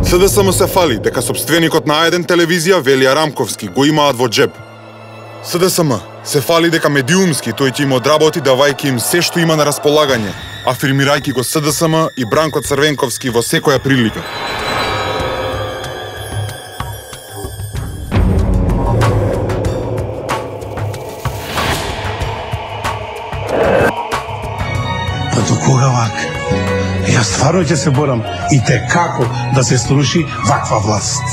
СДСМ се фали дека сопственикот на А1 телевизија Велија Рамковски го имаат во джеб. СДСМ се фали дека медиумски тој ќе им одработи давајќи им се што има на располагање, афирмирајќи го СДСМ и Бранко Црвенковски во секоја прилика. Па до кога вака? Јас стварно ќе се борам и те како да се струши ваква власт.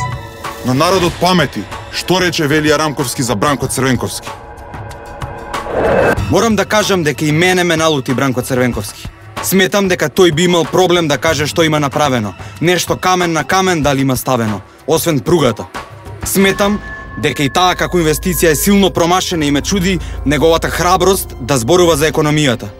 На народот памети, што рече Велија Рамковски за Бранко Црвенковски? Морам да кажам дека и мене ме налути Бранко Црвенковски. Сметам дека тој би имал проблем да каже што има направено. Нешто камен на камен дали има ставено, освен пругата. Сметам дека и таа како инвестиција е силно промашена и ме чуди неговата храброст да зборува за економијата.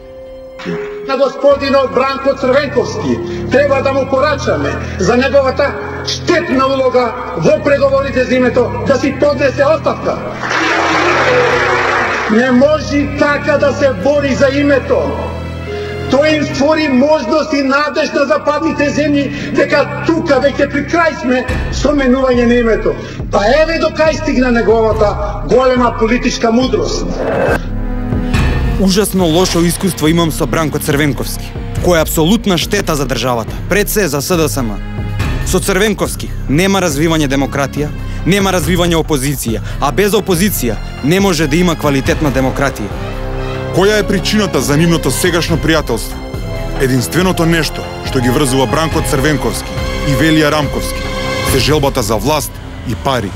На господинот Бранко Црвенковски треба да му порачаме за неговата штетна улога во преговорите за името да си поднесе оставка. Не може така да се бори за името. Тој им створи можност и надеж на западните земји дека тука веќе при крај сме со менување на името. Па еве до кај стигна неговата голема политичка мудрост. Ужасно лошо искуство имам со Бранко Црвенковски, кој е апсолутна штета за државата, пред се за СДСМ. Со Црвенковски нема развивање демократија, нема развивање опозиција, а без опозиција не може да има квалитетна демократија. Која е причината за нивното сегашно пријателство? Единственото нешто што ги врзува Бранко Црвенковски и Велија Рамковски се желбата за власт и пари.